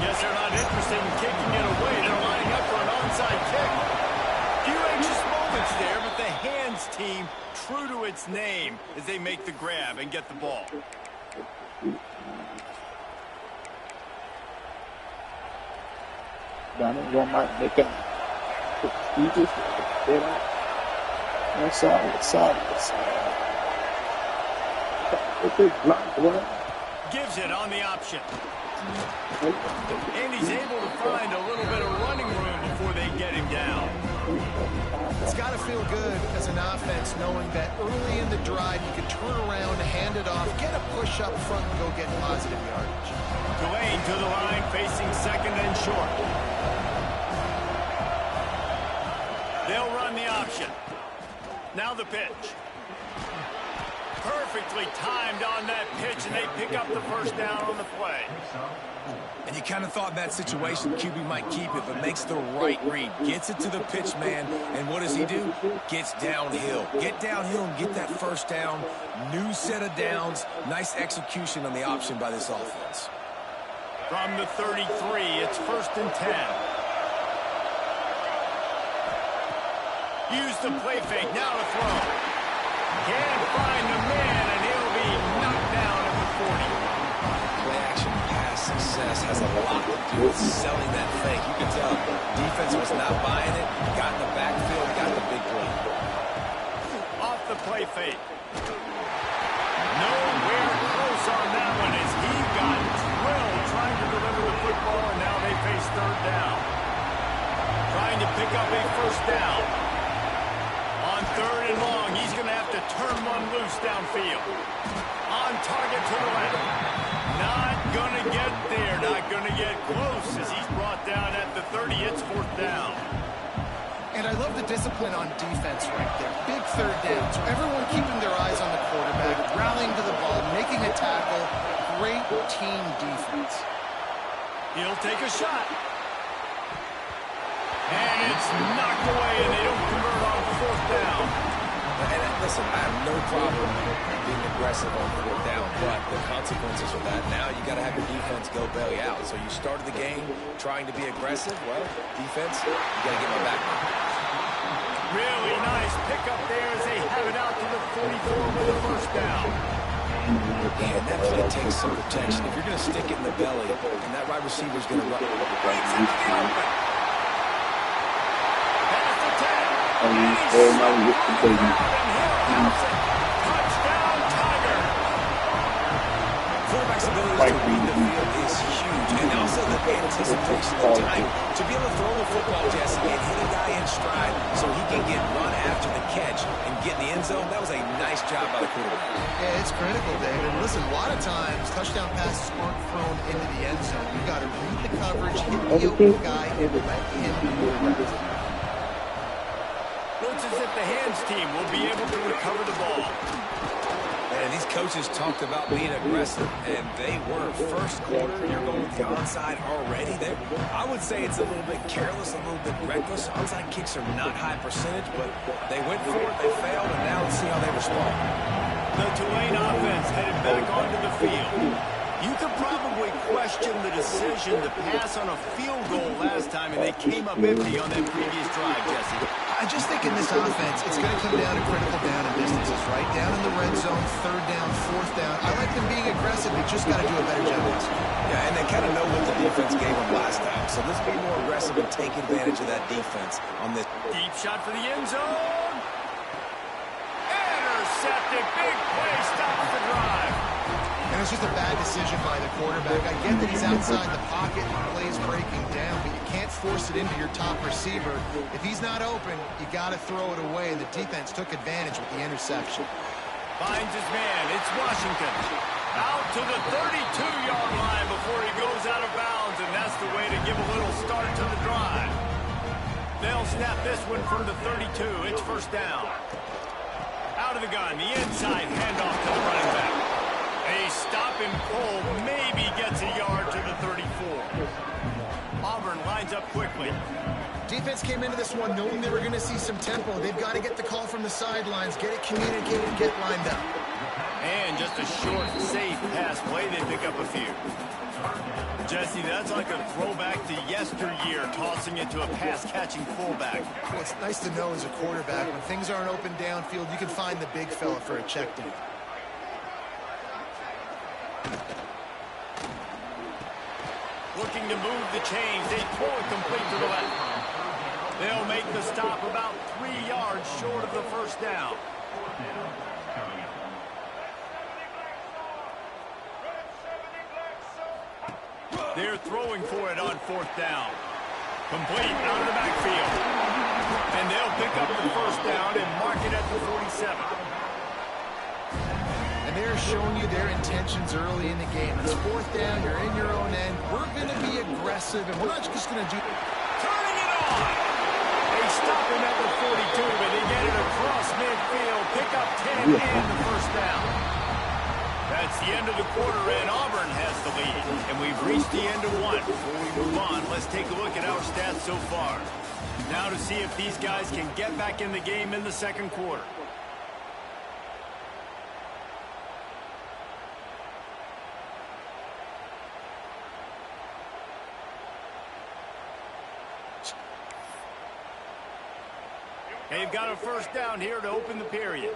guess they're not interested in kicking it away. They're lining up for an onside kick. Few anxious moments there, but the hands team true to its name as they make the grab and get the ball. Donald might make it. That's all. Gives it on the option. And he's able to find a little bit of running room before they get him down. It's got to feel good as an offense knowing that early in the drive you can turn around, hand it off, get a push up front, and go get positive yardage. Tulane to the line, facing second and short. They'll run the option. Now the pitch. Perfectly timed on that pitch, and they pick up the first down on the play. And you kind of thought in that situation QB might keep it, but makes the right read. Gets it to the pitch man, and what does he do? Gets downhill. Get downhill and get that first down. New set of downs. Nice execution on the option by this offense. From the 33, it's 1st and 10. Use the play fake, now to throw. Can't find the man, and he'll be knocked down at the 40. Play action pass success has a lot to do with selling that fake. You can tell defense was not buying it. Got in the backfield, got the big play. Off the play fake. Nowhere close on that one as he got drilled trying to deliver the football, and now they face 3rd down. Trying to pick up a first down. On 3rd and long, he's going to have to turn one loose downfield. On target to the left. Not going to get there. Not going to get close as he's brought down at the 30. It's 4th down. And I love the discipline on defense right there. Big 3rd down. So everyone keeping their eyes on the quarterback, rallying to the ball, making a tackle. Great team defense. He'll take a shot. And it's knocked away, and they don't convert on 4th down. And listen, I have no problem being aggressive on 4th down, but the consequences of that, now you got to have your defense go belly out. So you started the game trying to be aggressive. Well, defense, you got to get my back. Really nice pickup there as they have it out to the 44 with the first down. And that play takes some protection. If you're going to stick it in the belly, and that wide receiver is going to run. Breaks into the open. Touchdown, Tiger. Quarterback's ability to read the field is huge, and also the anticipation of time to be able to throw the football, Jesse, and hit a guy in stride so he can get run after the catch and get in the end zone. That was a nice job by the quarterback. Yeah, it's critical, David. Listen, a lot of times touchdown passes aren't thrown into the end zone. You got to read the coverage, hit the open guy, and let him do the rest. Looks as if the hands team will be able to recover the ball. And these coaches talked about being aggressive, and they were. First quarter, you're going with the onside already. I would say it's a little bit careless, a little bit reckless. Onside kicks are not high percentage, but they went for it, they failed, and now let's see how they respond. The Tulane offense headed back onto the field. You could probably question the decision to pass on a field goal last time, and they came up empty on that previous drive, Jesse. I just think in this offense, it's going to come down to critical down and distances, right? Down in the red zone, 3rd down, 4th down. I like them being aggressive. They just got to do a better job. Yeah, and they kind of know what the defense gave them last time. So let's be more aggressive and take advantage of that defense on this. Deep shot for the end zone. Intercepted. Big play. Stops the drive. And it's just a bad decision by the quarterback. I get that he's outside the pocket and plays breaking down, but you can't force it into your top receiver. If he's not open, you got to throw it away. The defense took advantage with the interception. Finds his man. It's Washington. Out to the 32-yard line before he goes out of bounds, and that's the way to give a little start to the drive. They'll snap this one from the 32. It's first down. Out of the gun, the inside handoff to the running back. A stop and pull maybe gets a yard to the 34. Auburn lines up quickly. Defense came into this one knowing they were going to see some tempo. They've got to get the call from the sidelines, get it communicated, get lined up. And just a short, safe pass play. They pick up a few. Jesse, that's like a throwback to yesteryear, tossing it to a pass-catching fullback. Well, it's nice to know as a quarterback, when things aren't open downfield, you can find the big fella for a check down. Looking to move the chains. They throw it complete to the left. They'll make the stop about 3 yards short of the first down. They're throwing for it on fourth down. Complete out of the backfield. And they'll pick up the first down and mark it at the 47. And they're showing you their intentions early in the game. It's fourth down, you're in your own end. We're going to be aggressive, and we're not just going to do... Turning it on! They stop him at the 42, but they get it across midfield. Pick up 10 and the first down. That's the end of the quarter, and Auburn has the lead. And we've reached the end of one. Before we move on, let's take a look at our stats so far. Now to see if these guys can get back in the game in the second quarter. They've got a first down here to open the period.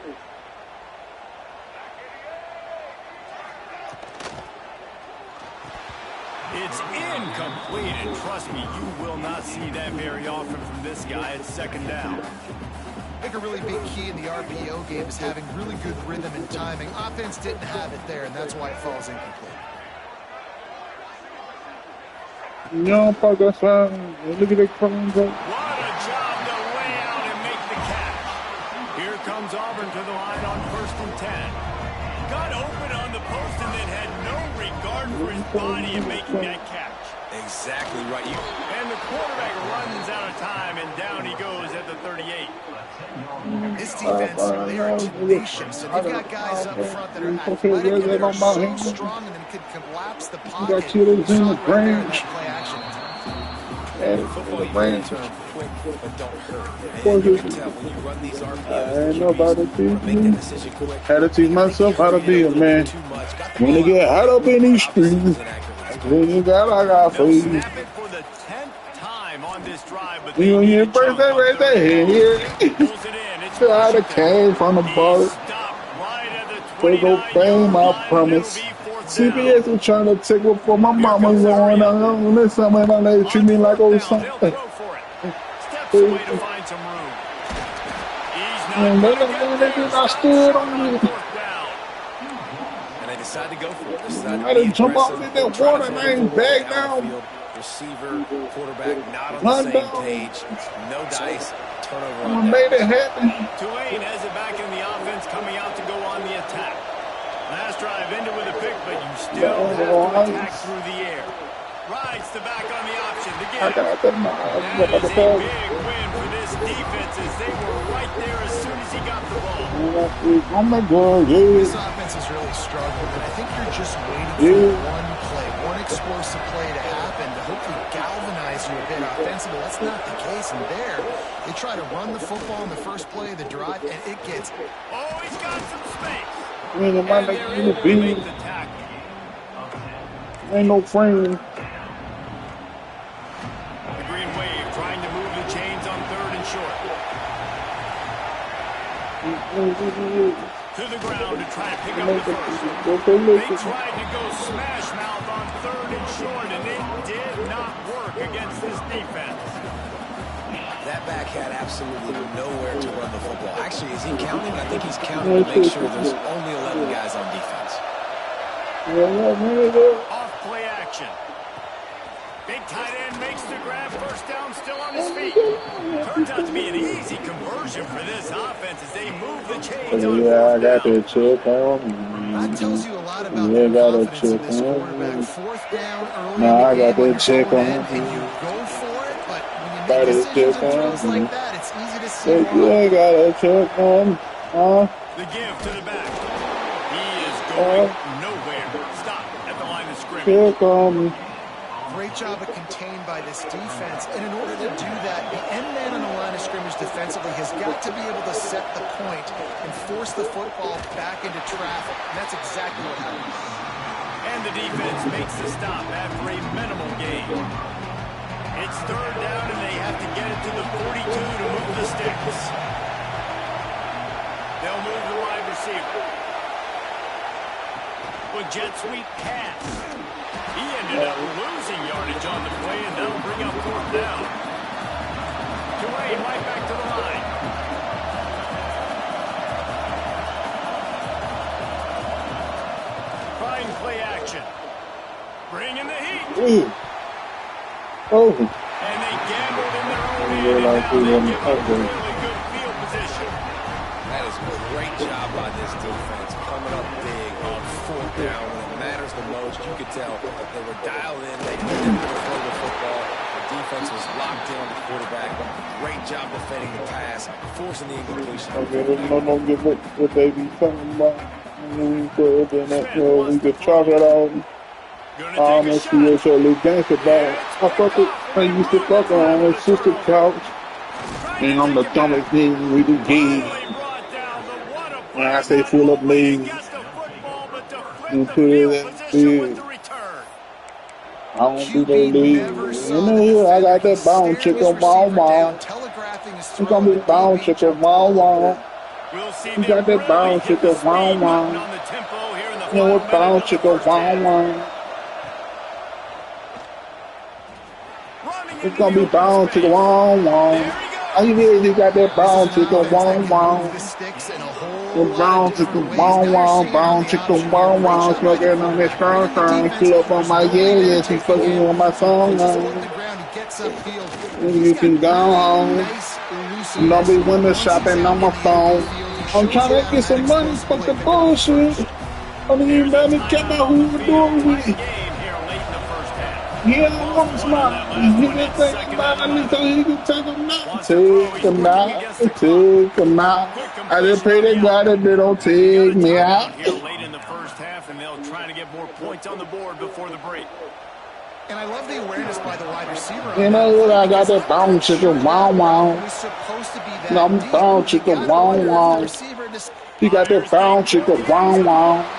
It's incomplete, and trust me, you will not see that very often from this guy. It's second down. I think a really big key in the RPO game is having really good rhythm and timing. Offense didn't have it there, and that's why it falls incomplete. No, Parker's look at the crumbs. What a job to lay out and make the catch. Here comes Auburn to the line on 1st and 10. Got open on the post and then had no regard for his body in making that catch. Exactly right. And the quarterback runs out of time, and down he goes at the 38. This defense, they're tenacious, and they've got guys up front that are athletic and that are so strong and can collapse the pocket. Got two of those in the range. Play action. Football, you can turn quick, but don't hurt. Course, And you can tell when you run these RPOs, I ain't know about it, too. make that decision quick. Had to teach myself how to be a man. When they get hot up in these streets, then you got for They'll you. snap it for the 10th time on this drive, but You they hear need a jump birthday on right third there. down. Yeah. Pulls it in. It's Till I Washington. came from the He bar. stopped right at the They go 29-yard fame, I line. promise. It'll be fourth down. CBS is trying to take what for my mama's on. This summer, they treat me like old They'll something. throw for it. Steps away to find some room. He's And not they gonna done- get they there. done- I stood on it. Fourth down. And they decide to go for it. They decide I to be done jump off aggressive. in that Try to water throw and I the ain't football back down. downfield. Receiver, quarterback, not on Run the same down. page. No dice. Turnover I on made down. it happen. Tulane has it back in the offense, coming out to go on the attack. Last drive ended with a pick, but you still have to attack through the air. Rides the back on the option to I get it. got that. That is a big win for this defense as they were right there as soon as he got the ball. Oh my God, This yeah. offense is really struggling, and I think you're just waiting Yeah. for one play, one explosive play to happen to hopefully galvanize you a bit offensively. That's not the case, and there, they try to run the football in the first play of the drive, and it gets... Oh, he's got some space. Man, it might And make they're you able to beat. make the tackle. Ain't no frame. The Green Wave trying to move the chains on 3rd and short. To the ground to try to pick up the first. They tried to go smash mouth on 3rd and short, and it did not work against this defense. That back had absolutely nowhere to run the football. Actually, is he counting? I think he's counting to make sure there's only 11 guys on defense. Off play action. Big tight end makes the grab. First down, still on his feet. Turns out to be an easy conversion for this offense as they move the chains on Yeah, I got fourth that check on. That tells you a lot about Yeah, the got a confidence of this check on. quarterback. Fourth down early Nah, I in the got game when that you're check going on. in, and you go for it, but when you make Gotta decisions check in drills on like me. that, it's easy to see Hey, why. you gotta check on me. The give to the back. He is going nowhere. Stop at the line of scrimmage. Check on me. Great job of contained by this defense. And in order to do that, the end man on the line of scrimmage defensively has got to be able to set the point and force the football back into traffic. And that's exactly what happened. And the defense makes the stop after a minimal gain. It's third down, and they have to get it to the 42 to move the sticks. They'll move the wide receiver. With jet sweep pass. He ended up losing yardage on the play, and that'll bring up fourth down. Tulane right back to the line. Trying play action. Bring in the heat. Ooh. Oh. And they gambled in their own Yeah, end, and like now we they won give the up cover. really good field position. That is a great job by this defense, coming up big on fourth down when it matters the most. You could tell they were dialed in. They knew they were going to throw the football. The defense was locked in on the quarterback. Great job defending the pass, forcing the incompletion. Okay, don't get what they be talking about. We could, then that, we could chalk it out. Gonna take a Let's shot. see what's a little gangster ball. I fuck it. I used to fuck around with sister couch. And I'm the dumbest thing we do game. Finally brought down the one When I say full up legs, Get the football, but to you flip the put it field in position with big. the return. I don't do no QB league. never You saw know, the here I got defender. He that bound stared his chicken, wow, receiver wow. down, telegraphing his It's throw, gonna be and the bound DB chicken, jumped wow, all over wow. it. We'll see You them got that really bound hit the chicken, speed wow, button wow. on the tempo here in the You know final what minute bound of the chicken, first wow, half. wow. Running It's into gonna the be open bound chicken, space. wow, wow. There he I goes. hear you got that This bound is an chicken, offense wow, that can wow. move the sticks in a The whole lot of brown different chicken, ways. wow, Now you're wow, seeing it on brown the chicken, option wow, here. Great wow. job by Smoke the it on this quarterback. strong, Bringing the strong. defense Pull in up on first. my Nobody yeah, there yes, he's taking fucking in. on my song. Pitches toward the ground. He gets upfield. And He's you got can go really home. nice Don't be elusiveness. window Once he's shopping out on in my the phone. open field, he I'm shows trying you to how get that some money, explosive fuck play the pickup is bullshit. first. I mean, you There's a better check timeout out on who the we're field. doing Tie the with. game here late in the first half. Yeah, Lost I'm one on that smart. last He one. can It's take him second and out. Me so 11. he can take him out. Wants to throw. Take He's him working out. against the clock. Take him out. Quick I just completion pray on to the God that they don't They got a take me out. timeout here late in the first half, and they'll try to get more points on the board before the break. And I love the awareness by the wide receiver on You that know what? play I got because that I'm brown not sure chicken, wow, that route wow. was supposed to be No, that I'm deep. brown You chicken, got to wow, wonder if the wow. receiver just He got that Fires brown deep chicken, for the wow, end zone. wow.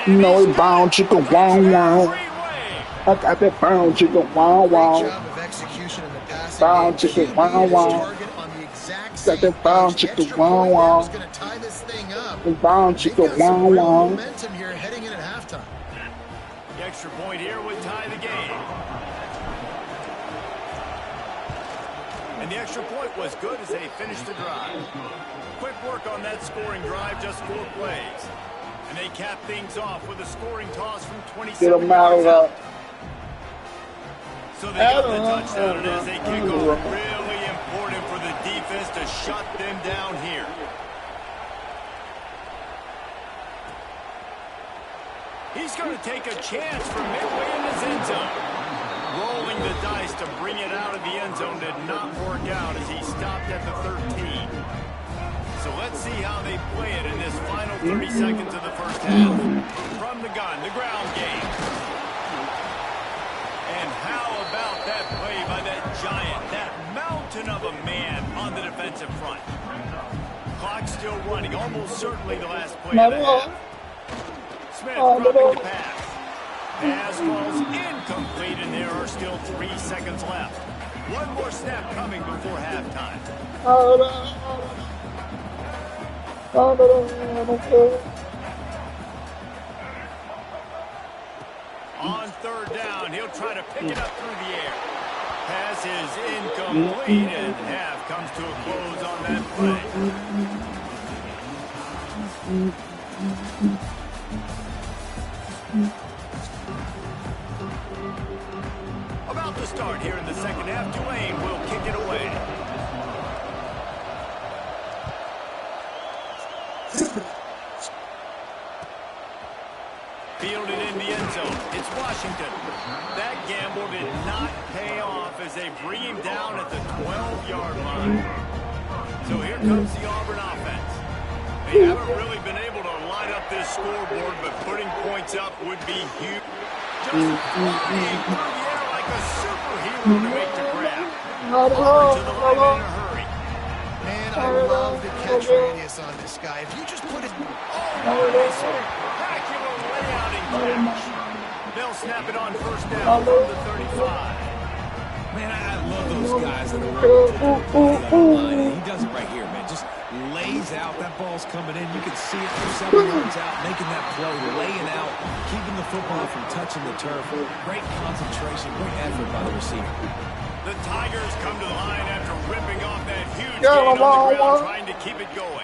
You And know he's it's got brown it. chicken, wow, Touchdown, wow. Greenway. I got that brown chicken, wow, great wow. job of execution in the passing Brown game. chicken, QB wow, and his wow. target on the exact Got same that brown page. The chicken, extra wow, point there was wow. going to tie this thing up. The brown And they've chicken, got some wow, real wow. momentum here heading in at halftime. The extra point here would tie the game. And the extra point was good as they finished the drive. Quick work on that scoring drive, just 4 plays. And they cap things off with a scoring toss from Get 27 him out yards of out. that. So they got the touchdown, and as they kick off, really important for the defense to shut them down here. He's going to take a chance from midway in his end zone. Rolling the dice to bring it out of the end zone did not work out as he stopped at the 13. So let's see how they play it in this final 30 seconds of the first half. From the gun, the ground game. And how about that play by that giant, that mountain of a man on the defensive front? Clock still running, almost certainly the last play of the half. Smith dropping to pass. Pass falls incomplete, and there are still 3 seconds left. One more snap coming before halftime. On third down, he'll try to pick it up through the air. Pass is incomplete, and half comes to a close on that play. About to start here in the second half, Tulane will kick it away. Fielded in the end zone. It's Washington. That gamble did not pay off as they bring him down at the time. So here comes the Auburn offense. They haven't really been able to line up this scoreboard, but putting points up would be huge. Just flying through the air like a superhero to make the grab. Auburn to the line in a hurry. Man, I love the catch radius on this guy. If you just put it... Oh, spectacular layout and catch. They'll snap it on first down from the 35. Man, I love those guys that are running to the line. He does it right here, man. Just lays out. That ball's coming in. You can see it from 7 yards out, making that play, laying out, keeping the football from touching the turf. Great concentration, great effort by the receiver. The Tigers come to the line after ripping off that huge gain on the ground, trying to keep it going.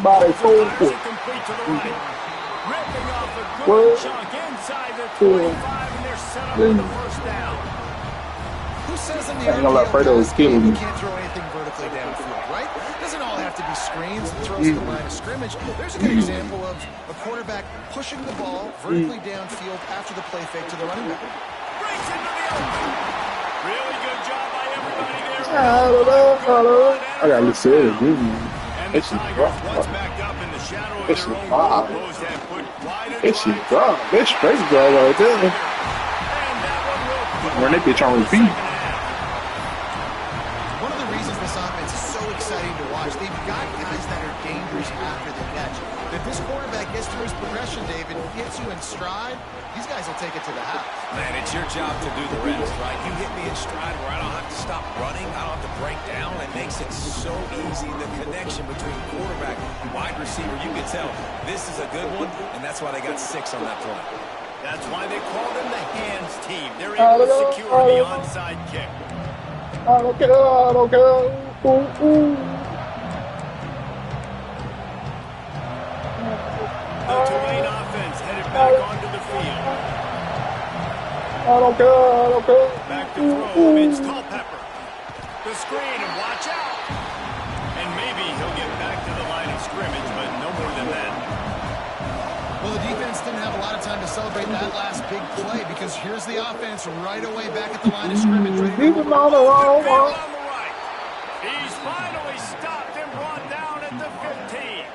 Body So Tigers are complete to the right. Ripping off a good chunk inside the 25, and they're set up for the first down. Who says in the I ain't gonna let Fredo kill you me. can't throw anything vertically downfield, right? It doesn't all have to be screens and throws to the line of scrimmage. There's a good example of a quarterback pushing the ball vertically downfield after the play fake to the running back. Breaks into the open. Really good job by everybody there. I gotta listen to it. And the It's Tigers, once rough. backed up in the shadow of It's their own rough. goal post, have put wide and That shit right. dry. That straight dry right there. And that one will put Run that bitch on the repeat. second half. One of the reasons this offense is so exciting to watch, they've got guys that are dangerous after the catch. If this quarterback gets through his progression, David, gets you in stride, these guys will take it to the house. Man, it's your job to do the rest, right? You hit me in stride where I don't have to stop running. I don't have to break down. It makes it so easy. The connection between quarterback and wide receiver, you can tell this is a good one, and that's why they got 6 on that play. That's why they call them the hands team. They're able to secure the onside kick. I don't care. I don't care. The Tulane offense headed back onto the field. I don't care. I don't care. Back to throw. It's Culpepper. The screen, and watch out. And maybe he'll get back to the line of scrimmage, but no more than that. Well, the defense didn't have a lot of time to celebrate that last big play because here's the offense right away back at the line of scrimmage. Ready to Leave him on the wrong Field one. on the right. He's finally stopped and brought down at the 15.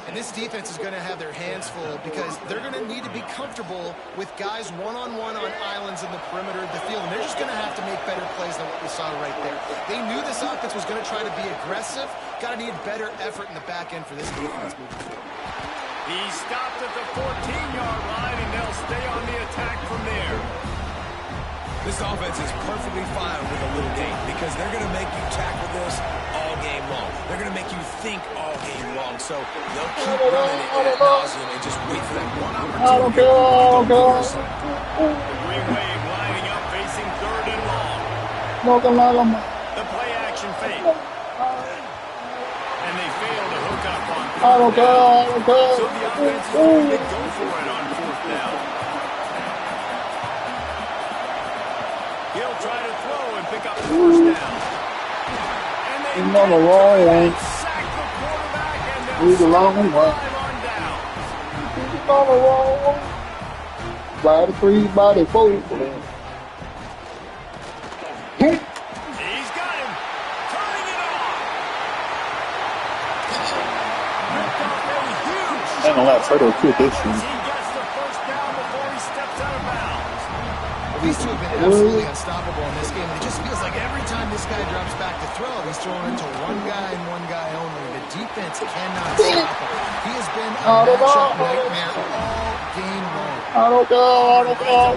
And this defense is going to have their hands full because they're going to need to be comfortable with guys one-on-one on islands in the perimeter of the field. And they're just going to have to make better plays than what we saw right there. They knew this offense was going to try to be aggressive. Got to need better effort in the back end for this defense moving forward. He stopped at the 14-yard line, and they'll stay on the attack from there. This offense is perfectly fine with a little game because they're going to make you tackle this all game long. They're going to make you think all game long. So they'll keep running it ad nauseum and just wait for that one opportunity. Don't go yourself. The Green Wave lining up, facing 3rd and long. The play action fake. And they fail to hook up on 3rd down. So the offense is going to go for it on 4th down. He'll try to throw and pick up the 1st down. And they He's on the wrong one. sack the quarterback, and He's the they'll wrong stop one. the drive on down. He's on the wrong one. Body 3, body 4. He's got him. Turning it on. Ripped off a huge I ain't gonna let Fredo kill this as one. he gets the 1st down before he steps out of bounds. These two have been absolutely unstoppable in this game. And it just feels like every time this guy drops back to throw, he's throwing it to one guy and one guy only. The defense cannot stop him. He has been a matchup nightmare all game long. I don't care. I don't care.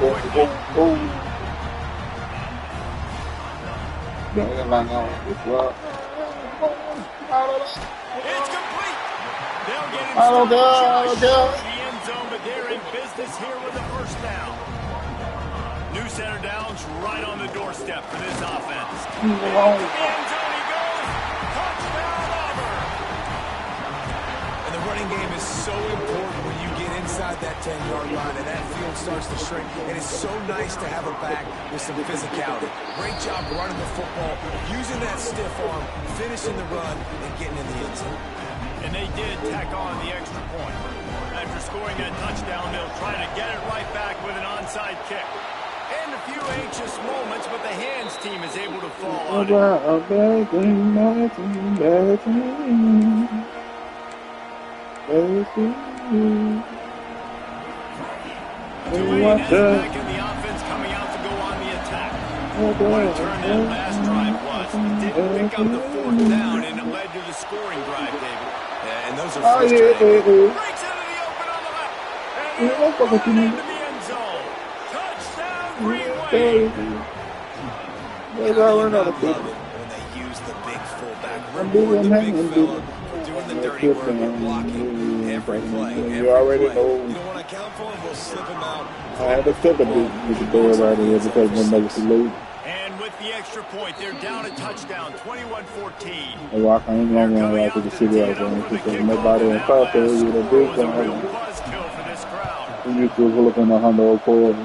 It's complete. They'll get him I don't stopped care. just short of the end zone, but they're in business here with a 1st down. New center downs right on the doorstep for this offense. And into the end zone he goes. Touchdown, Auburn. And the running game is so important when you get inside that 10-yard line and that field starts to shrink. And it's so nice to have a back with some physicality. Great job running the football, using that stiff arm, finishing the run, and getting in the end zone. And they did tack on the extra point. After scoring that touchdown, they'll try to get it right back with an onside kick. And to few anxious moments, but the hands team is able to fall on it. About a bad thing, bad thing, bad thing. Bad thing. Tulane has back in the offense coming out to go on the attack. What a turn that last drive was. Didn't pick up the fourth down, and it led to the scoring drive, David. Yeah, and those are frustrating. Breaks into the open on the left. And into the end zone. Touchdown, Green Wave. There's our another Love pick. it when they use the big fullback. I'm Reward the doing big fella for doing the dirty work and blocking every play. You already know. You don't want to count for him, we'll slip him out. I had to take a beat with the door right here because we're making some loot. And with the extra point, they're down a touchdown, 21-14. I ain't gonna run right to the city right there because nobody in South there with a big Was a real one. buzzkill for this crowd. We used to pull up in a Honda Accord.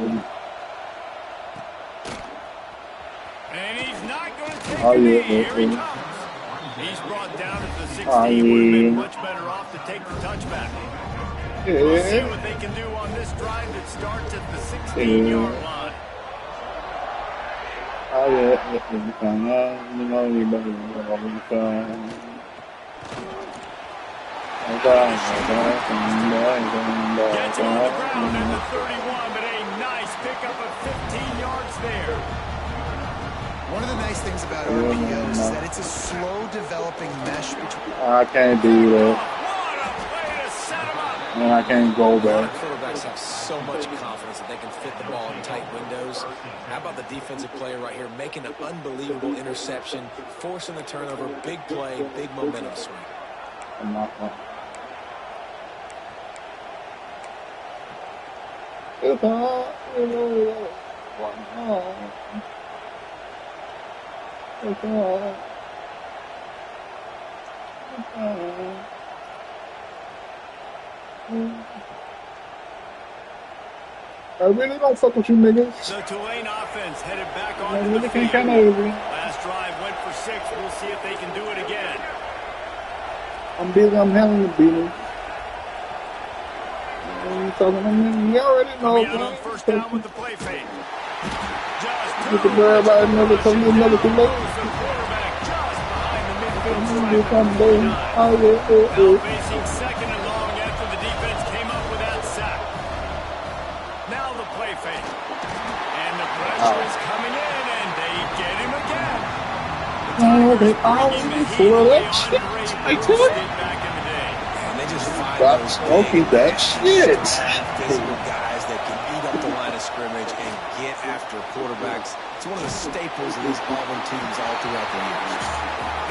And he's not going to take Oh, a knee. yeah, Here he yeah. comes. He's brought down at the 16. Oh, Would have been yeah. much better off to take the touchback. We'll see Yeah. what they can do on this drive that starts at the 16-yard line. Oh, yeah. You know, you better Gets him on the ground at the 31, but a nice pickup of 15 yards there. One of the nice things about RPOs is that it's a slow developing mesh between. I can't do that. What a play to set him up. And I can't go A lot of back. quarterbacks have so much confidence that they can fit the ball in tight windows. How about the defensive player right here making an unbelievable interception, forcing the turnover, big play, big momentum swing. I'm not going. It's hard, you know. It's hard. It's hard. It's hard. I really don't fuck with you niggas. The Tulane offense headed back I onto really the can't field. count over. Last drive went for 6. We'll see if they can do it again. I'm big, I'm having to beat him. You already know, Coming out on man. first down with the play fake. Just Get the bird by another come another the too late. quarterback just behind the midfield You stripe. come baby. Oh yeah, Now facing second and long after the defense came up with that sack. Now the play fake. And the pressure is coming in, and they get him again. Oh, they Bringing the always heat full of away that shit. underrated I Bruce tell you. did back in the day. And they just find Stop those smoking big, that shit. physical guys that can eat up the line of scrimmage and get after quarterbacks. It's one of the staples of these Auburn teams all throughout the years.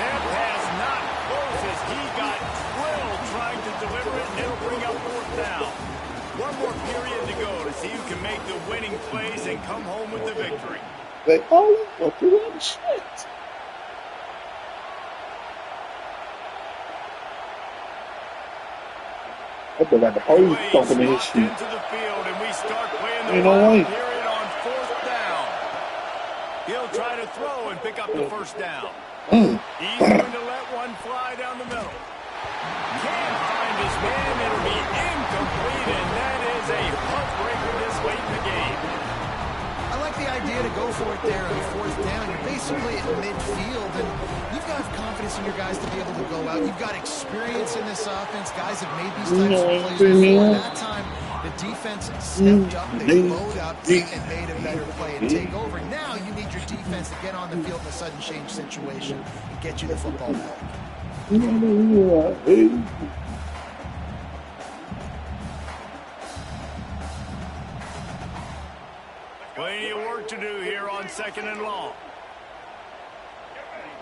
That pass not close as he got drilled trying to deliver it, and it'll bring up fourth down. One more period to go to see who can make the winning plays and come home with the victory. They always go through that shit. I feel like the whole Wade's thumping in his locked shit. into the field, and we start playing the Ain't no final way. period on fourth down. He'll try to throw and pick up the first down. He's going to let one fly down the middle. Can't find his man. It'll be incomplete, and that is a heartbreaker this late in the game. I like the idea to go for it there on fourth down. You're basically at midfield, and you've got confidence in your guys to be able to go out. You've got experience in this offense. Guys have made these types of plays before. That time, the defense stepped up, they load up, and made a better play and take over. Now you need your defense to get on the field in a sudden change situation and get you the football back. Plenty of work to do here on second and long.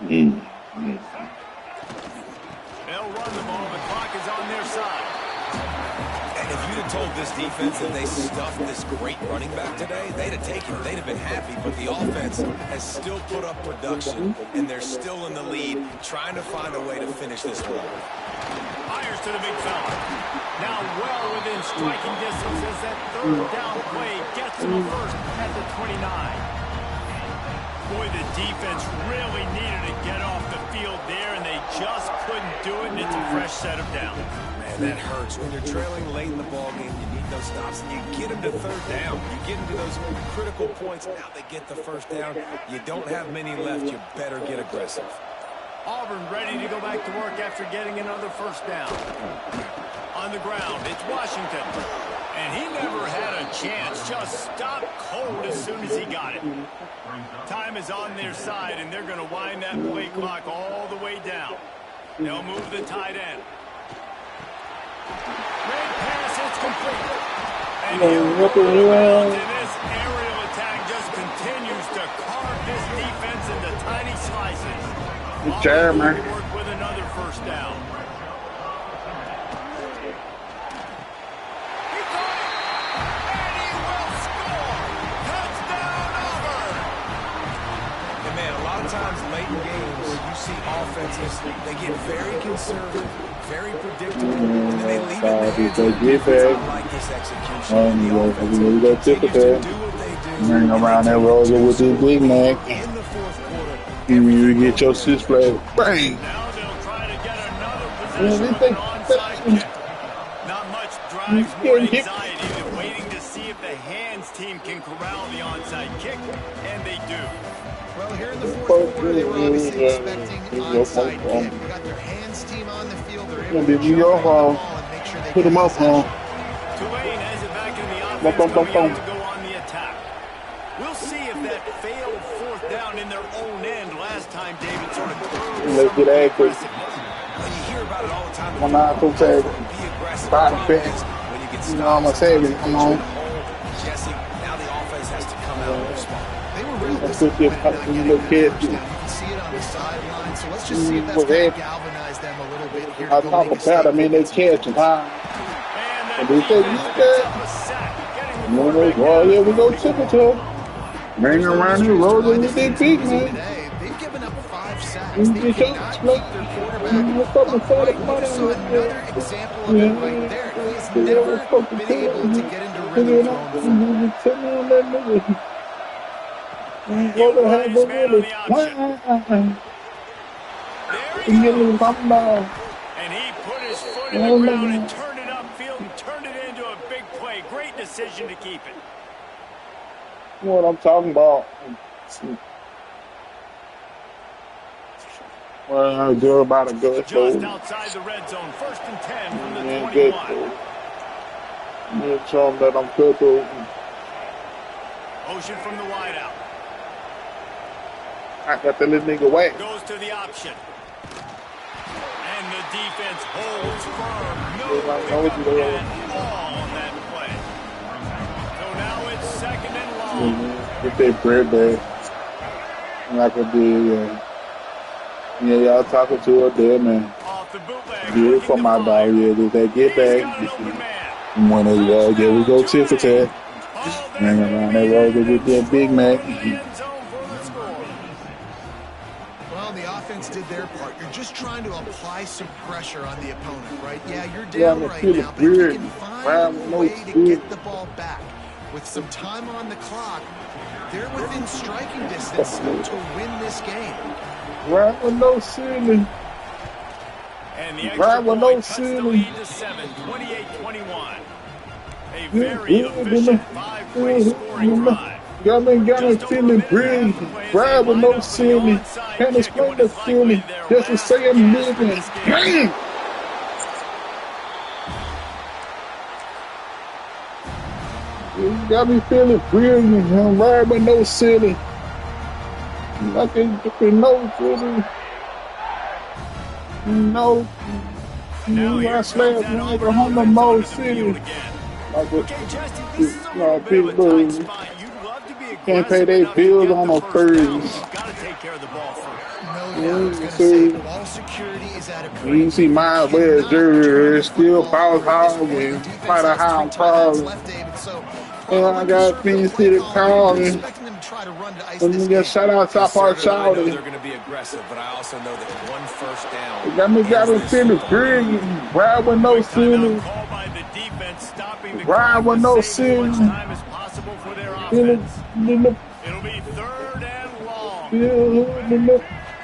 They'll run the ball. The clock is on their side. And if you'd have told this defense that they stuffed this great running back today, they'd have taken it. They'd have been happy. But the offense has still put up production, and they're still in the lead, trying to find a way to finish this one. Fires to the big fella. Now well within striking distance as that third down play gets him a first at the 29. Boy, the defense really needed to get off the field there, and they just couldn't do do it, and it's a fresh set of downs. Man, that hurts. When you're trailing late in the ballgame, you need those stops, and you get them to third down. You get them to those critical points. Now they get the first down. You don't have many left. You better get aggressive. Auburn ready to go back to work after getting another first down. On the ground, it's Washington. And he never had a chance. Just stopped cold as soon as he got it. Time is on their side, and they're going to wind that play clock all the way down. They'll move the tight end. Great pass, it's complete. And this aerial attack just continues to carve this defense into tiny slices. Jeremy. Work with another first down. He caught it, and he will score. Touchdown, Auburn. And man, a lot of times late in games, you see offenses, they get very conservative, very predictable, and then they leave it in the hands of the defense. I like this execution. The offense continues to do what they do. Running around that roller with this big man. In the fourth quarter, You get your six flag. Bang! Now they'll try to get another possession with an onside kick. Not much drives more anxiety than waiting to see if the hands team can corral the onside kick, and they do. Well, here in the fourth quarter, they were obviously expecting onside kick. You got their hands team on the field. They're able to Be your fault. and make sure they Put them up, huh? Tulane has it back in the offense coming out to go on the attack. We'll see if that failed fourth down in their own end last time David sort of Let's get active. when you hear about it all the time, I'm not gonna say be aggressive. body fit. When you get You know, I'm gonna say it. I'm on. Jesse, now the offense has to come out and respond. They were real Let's put this disappointed not fucking getting little the kid. first down. You can see it on the sideline. So let's just see if that's Well, going they- to galvanize them a little bit here. I to go talk make a about, I mean, they statement. catch and time. And And they say, defense you picks said- up a sack, getting the You know, quarterback well, down. yeah, we go triple to Bring around here, rolling with that big man. Today, they've given up 5 sacks. You They get your cannot split. keep their You quarterback know, fucking upright. solid We money. just saw another example of it right there. He has Yeah, never we're fucking been able to get into You rhythm know, throwing the football. you tell me on that nigga. He What the won hell, his what man on really? the option. There he You goes. get him from down. And he put his foot in the ground and turned it upfield and turned it into a big play. Great decision to keep it. You know what I'm talking about? Well, good about a good Just fool. outside the red zone. 1st and 10 from the Yeah, good 21. fool. You show him that I'm good fool. Motion from the wideout. I got the little nigga whack. Goes to the option. And the defense holds firm. No Yeah, I know what pickup you at all on that play. So now it's 2nd and long. Get that bread back. Like I did, yeah, y'all talking to her there, man. Off the bootleg. Get it looking from to my fire. dog, yeah, did they get He's got an back? open man. When they yeah, we go tit for tat. Oh, Hang around that road with that Big Mac. Over the end zone for the score. Well, the offense did their part. You're just trying to apply some pressure on the opponent, right? Yeah, you're Yeah, down I right feel now, it but if you weird. can find Wow, a no way to good. get the ball back with some time on the clock, they're within striking distance still to win this game. Right with no ceiling. And the Right extra with no point cuts the ceiling. lead to 7, 28-21. A Yeah, very yeah, efficient 5-play scoring drive. Got me feeling breathe. Ride with no ceiling. Can't explain the feeling. Just to say I'm living. Bang! You got me feeling brilliant. I'm riding with no ceiling. Nothing with no ceiling. No. Now here I comes slam that like a Auburn Honda offense Mo onto the City. field again. Like Okay, Justin, this is a little big bit of a tight bird. spot. You'd love to be aggressive Can't pay their enough to bills get on the no first Thursdays. down. You've got to take care of the ball first. No doubt. I was going to see. say, ball security is at a You premium. see my You wear cannot turn jersey, the still football falls over at this hard point. The and defense fight a has high 3 timeouts problem. left, David, so And I probably got conserve the Phoenix play City clock. calling. We're expecting them to try to run to ice Let this me game. get shout out South Park Conservative, I know Shouty. they're going to be aggressive, but I also know that one first down. Got me ends this feeling football brilliant. Ride with no Quick timeout ceiling. called by the defense, stopping the Ride clock with to no save as much ceiling. time as possible for their Feeling, offense. feeling, It'll be 3rd and long. feeling.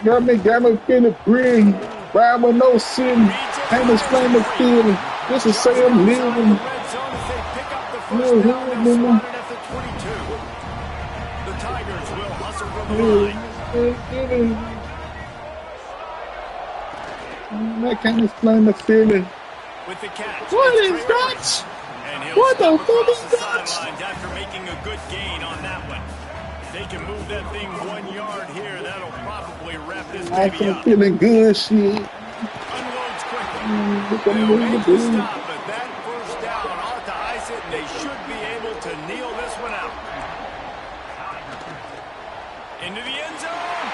Got me feeling brilliant. Ride with no ceiling. Can't explain the feeling. This is say I'm living. Red zone as they pick up the first down. They'll spot it at the 22. The Tigers will hustle from the line. I can't explain the feeling. With the catch. What it's is Trey that? Lance. And he'll What the step fuck across is the that? sidelines after making a good gain on that one. If they can move that thing 1 yard here, that'll probably wrap this I baby feel up. feeling good, shit. Unloads quickly. They'll make the stop, but that first down ought to ice it, and they should be able to kneel this one out. Into the end zone.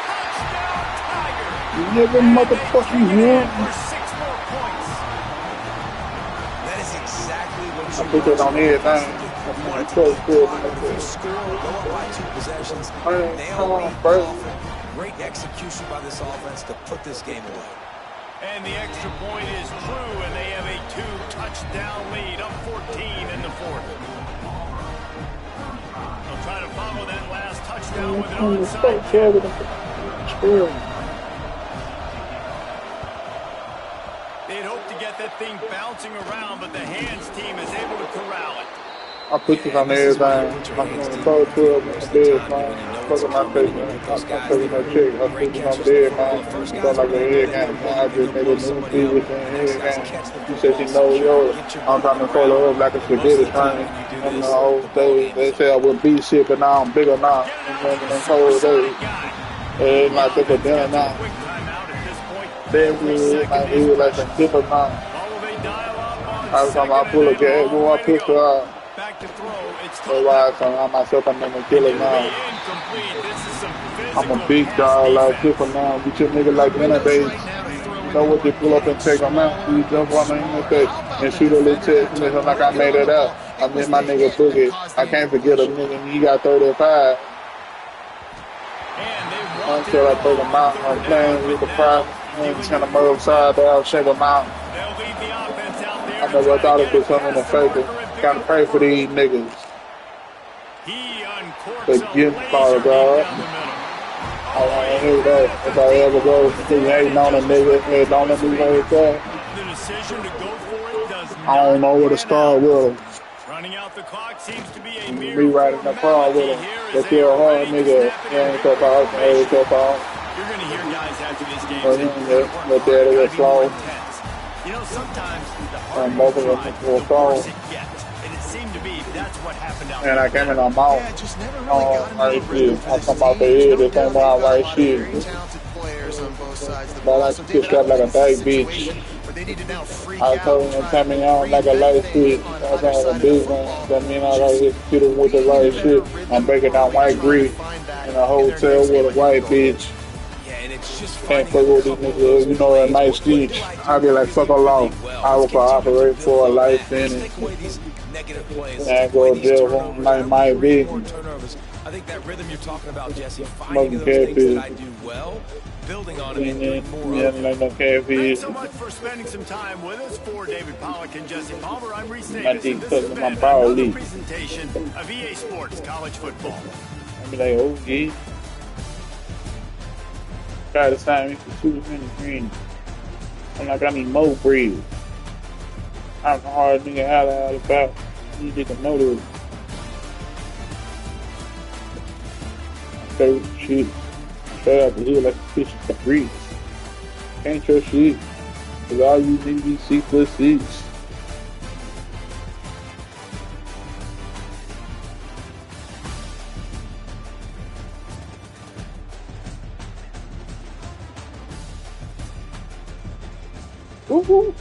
Touchdown, Tigers. Never motherfucking Again win. for 6 more points. That is exactly what I you put that on everything. You want to So keep good. the ball. If you score, go up by 2 possessions. Man, Nail come on, beat bro. often. Great execution by this offense to put this game away. And the extra point is true, and they have a 2-touchdown lead, up 14 in the fourth. They'll try to follow that last touchdown with an onside kick. They'd hope to get that thing bouncing around, but the hands team is able to corral it. I put this on everything. I'm going to throw it to him in the bed, man. Fuck my face, man. I'm taking no check. I put this on bed, man. So like a head game, man. I just made a new TV with the head game. She said she knows yours. I'm trying to fold her up like a spaghetti train. And the old days, they say I would be shit, but now I'm bigger now. And then the old days, it's like this for dinner now. Quick timeout at this point. Then we like he was like some different now. While they dial up I on was talking about pull a gas, boy, I pushed her out. back to throw. It's That's why I myself, I'm gonna kill it now. incomplete. This is some I'm a physical big pass dog like defense. people now. Get your nigga like nowadays. You know what they pull up and take them out. You jump on the interface and shoot a little text message like I made it up. I miss my nigga Boogie. I can't forget a nigga and he got 35. And they Until I take him out, I'm playing with the pride. And send him upside down, shake him out. They'll leave the offense out there. I never thought it was something in the favor. Gotta pray for these niggas. He uncorks They a get laser fouled, beam dog. down the middle. I want to hear that. If I ever go to hating on a nigga, hey, don't let me like that. The decision to go for it does I don't know where to start with him. Running out the clock seems to be a mere Me riding the car with him. They feel hard, nigga. He ain't tough out. He ain't tough out. You're going to hear guys after this game Well, say, yeah, the daddy was slow. You know, sometimes the And harder both you of them try, were the slow. worse it gets. And it seemed to be that's what happened out And I came in on Yeah, mouth. just never really Oh, got into right a rhythm shit. for I this come out the team. head, No they doubt come they out got a right lot of shit. very talented players on both sides of the But ball. I So just David, got like a I think it's big bitch. situation where they need to now freak I out told and him try time me to on read like a that light thing switch. on I was either on a side of big the one. football. That mean I gotta hit him with the right shit. I'm breaking down white grease in a hotel with a white bitch. Yeah, and it's just Can't fuck with these niggas, you know, a nice speech. I be like, fuck along. I will cooperate for a life in it. And go to jail home like my bitch. I think that rhythm you're talking about, Jesse, Smoking finding those things catfish. that I do well, building on them and Yeah, doing more yeah, of it. like no catfish. Thanks so much for spending some time with us. For David Pollack and Jesse Palmer, I'm Reese My Davis, team and this took has them been on power another league. presentation of EA Sports College Football. I be like, oh, yeah. Try to sign me for 200 green. I'm like, I need more bread. I'm a hard nigga out about. You nigga know this. Straight with the shit. Straight out the hood like a fish in the grease. Can't trust shit. Cause all you niggas be 6'6". Woo-hoo.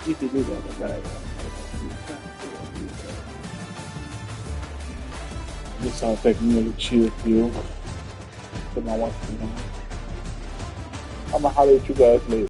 You can do that, right? This sounds like me a little chill feel. But I want to, I'm gonna holler at you guys later.